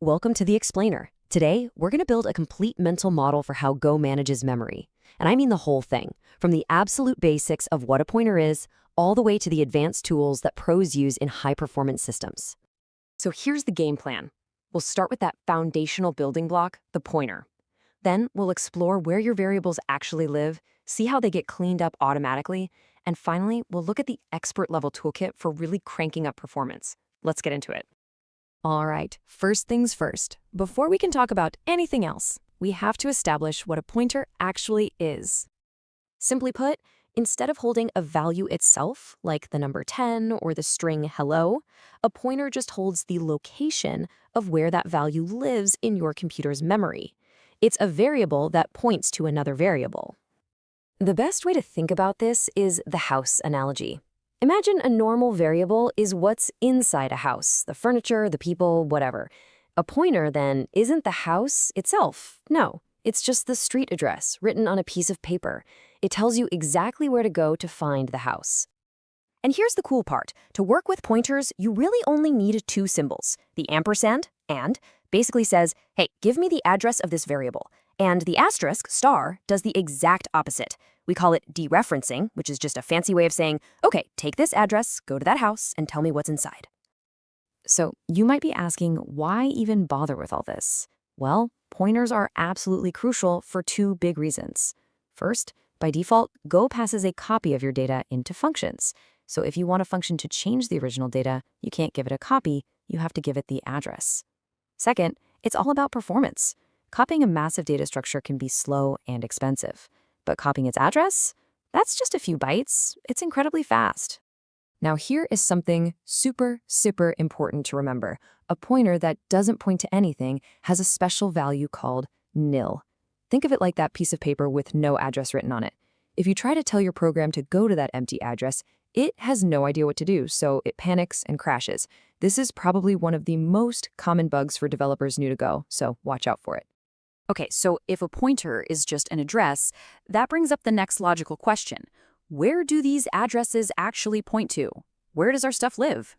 Welcome to the Explainer. Today, we're going to build a complete mental model for how Go manages memory. And I mean the whole thing, from the absolute basics of what a pointer is, all the way to the advanced tools that pros use in high-performance systems. So here's the game plan. We'll start with that foundational building block, the pointer. Then we'll explore where your variables actually live, see how they get cleaned up automatically, and finally, we'll look at the expert-level toolkit for really cranking up performance. Let's get into it. All right, first things first. Before we can talk about anything else, we have to establish what a pointer actually is. Simply put, instead of holding a value itself, like the number 10 or the string hello, a pointer just holds the location of where that value lives in your computer's memory. It's a variable that points to another variable. The best way to think about this is the house analogy. Imagine a normal variable is what's inside a house, the furniture, the people, whatever. A pointer, then, isn't the house itself. No, it's just the street address written on a piece of paper. It tells you exactly where to go to find the house. And here's the cool part. To work with pointers, you really only need two symbols. The ampersand, and, basically says, hey, give me the address of this variable. And the asterisk, star, does the exact opposite. We call it dereferencing, which is just a fancy way of saying, okay, take this address, go to that house, and tell me what's inside. So you might be asking, why even bother with all this? Well, pointers are absolutely crucial for two big reasons. First, by default, Go passes a copy of your data into functions. So if you want a function to change the original data, you can't give it a copy, you have to give it the address. Second, it's all about performance. Copying a massive data structure can be slow and expensive. But copying its address? That's just a few bytes. It's incredibly fast. Now here is something super important to remember. A pointer that doesn't point to anything has a special value called nil. Think of it like that piece of paper with no address written on it. If you try to tell your program to go to that empty address, it has no idea what to do, so it panics and crashes. This is probably one of the most common bugs for developers new to Go, so watch out for it. Okay, so if a pointer is just an address, that brings up the next logical question. Where do these addresses actually point to? Where does our stuff live?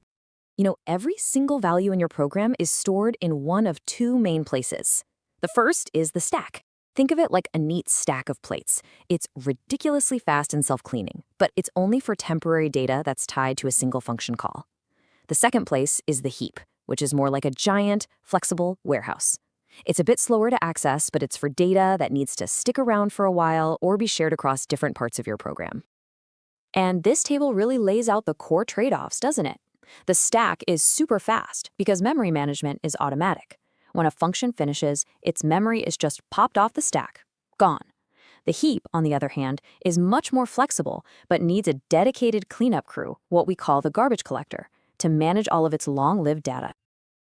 You know, every single value in your program is stored in one of two main places. The first is the stack. Think of it like a neat stack of plates. It's ridiculously fast and self-cleaning, but it's only for temporary data that's tied to a single function call. The second place is the heap, which is more like a giant, flexible warehouse. It's a bit slower to access, but it's for data that needs to stick around for a while or be shared across different parts of your program. And this table really lays out the core trade-offs, doesn't it? The stack is super fast because memory management is automatic. When a function finishes, its memory is just popped off the stack, gone. The heap, on the other hand, is much more flexible, but needs a dedicated cleanup crew, what we call the garbage collector, to manage all of its long-lived data.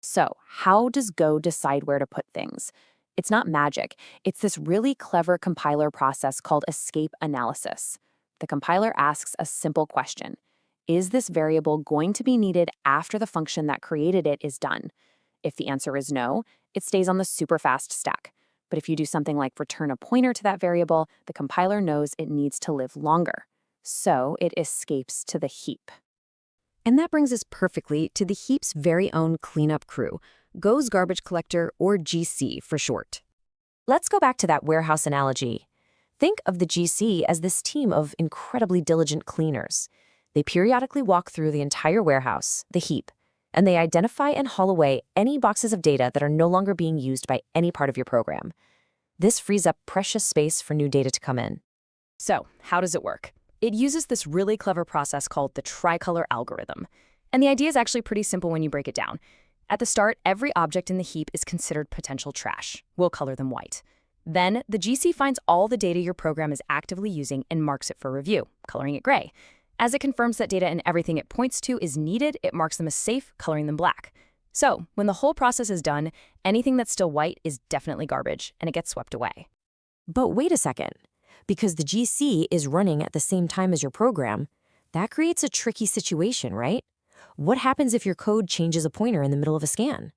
So, how does Go decide where to put things? It's not magic. It's this really clever compiler process called escape analysis. The compiler asks a simple question. Is this variable going to be needed after the function that created it is done? If the answer is no, it stays on the super fast stack. But if you do something like return a pointer to that variable, the compiler knows it needs to live longer. So it escapes to the heap. And that brings us perfectly to the heap's very own cleanup crew, Go's garbage collector, or GC for short. Let's go back to that warehouse analogy. Think of the GC as this team of incredibly diligent cleaners. They periodically walk through the entire warehouse, the heap, and they identify and haul away any boxes of data that are no longer being used by any part of your program. This frees up precious space for new data to come in. So, how does it work? It uses this really clever process called the tricolor algorithm. And the idea is actually pretty simple when you break it down. At the start, every object in the heap is considered potential trash. We'll color them white. Then, the GC finds all the data your program is actively using and marks it for review, coloring it gray. As it confirms that data and everything it points to is needed, it marks them as safe, coloring them black. So, when the whole process is done, anything that's still white is definitely garbage, and it gets swept away. But wait a second. Because the GC is running at the same time as your program, that creates a tricky situation, right? What happens if your code changes a pointer in the middle of a scan?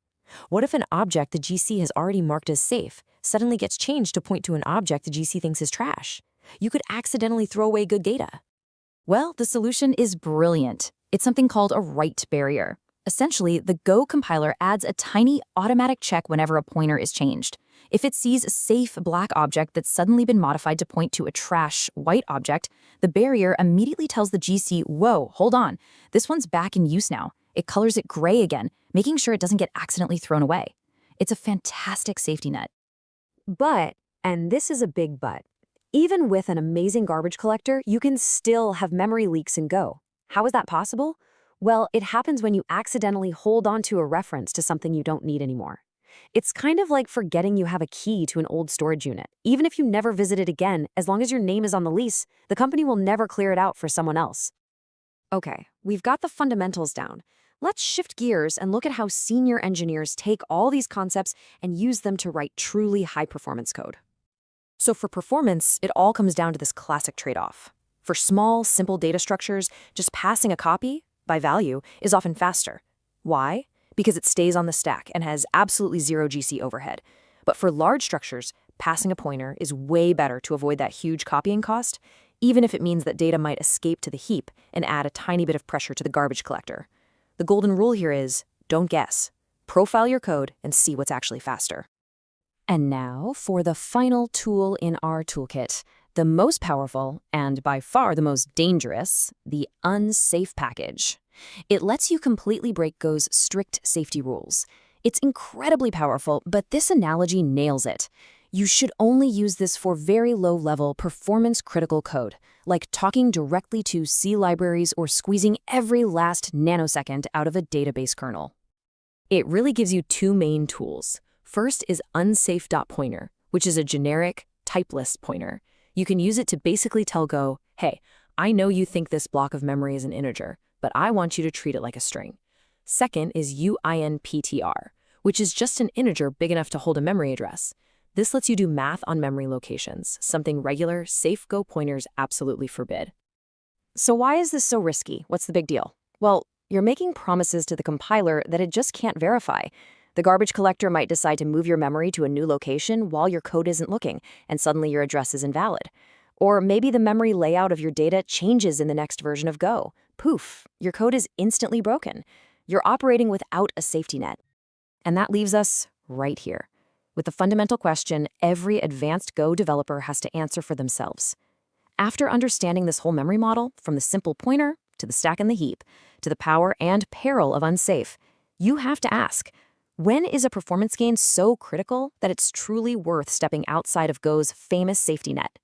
What if an object the GC has already marked as safe suddenly gets changed to point to an object the GC thinks is trash? You could accidentally throw away good data. Well, the solution is brilliant. It's something called a write barrier. Essentially, the Go compiler adds a tiny automatic check whenever a pointer is changed. If it sees a safe black object that's suddenly been modified to point to a trash white object, the barrier immediately tells the GC, whoa, hold on, this one's back in use now. It colors it gray again, making sure it doesn't get accidentally thrown away. It's a fantastic safety net. But, and this is a big but, even with an amazing garbage collector, you can still have memory leaks in Go. How is that possible? Well, it happens when you accidentally hold onto a reference to something you don't need anymore. It's kind of like forgetting you have a key to an old storage unit. Even if you never visit it again, as long as your name is on the lease, the company will never clear it out for someone else. Okay, we've got the fundamentals down. Let's shift gears and look at how senior engineers take all these concepts and use them to write truly high-performance code. So for performance, it all comes down to this classic trade-off. For small, simple data structures, just passing a copy, by value, is often faster. Why? Because it stays on the stack and has absolutely zero GC overhead. But for large structures, passing a pointer is way better to avoid that huge copying cost, even if it means that data might escape to the heap and add a tiny bit of pressure to the garbage collector. The golden rule here is, don't guess. Profile your code and see what's actually faster. And now for the final tool in our toolkit, the most powerful, and by far the most dangerous, the unsafe package. It lets you completely break Go's strict safety rules. It's incredibly powerful, but this analogy nails it. You should only use this for very low-level, performance-critical code, like talking directly to C libraries or squeezing every last nanosecond out of a database kernel. It really gives you two main tools. First is unsafe.pointer, which is a generic, typeless pointer. You can use it to basically tell Go, hey, I know you think this block of memory is an integer, but I want you to treat it like a string. Second is uinptr, which is just an integer big enough to hold a memory address. This lets you do math on memory locations, something regular, safe Go pointers absolutely forbid. So why is this so risky? What's the big deal? Well, you're making promises to the compiler that it just can't verify. The garbage collector might decide to move your memory to a new location while your code isn't looking, and suddenly your address is invalid. Or maybe the memory layout of your data changes in the next version of Go. Poof, your code is instantly broken. You're operating without a safety net. And that leaves us right here, with the fundamental question every advanced Go developer has to answer for themselves. After understanding this whole memory model, from the simple pointer to the stack and the heap, to the power and peril of unsafe, you have to ask, when is a performance gain so critical that it's truly worth stepping outside of Go's famous safety net?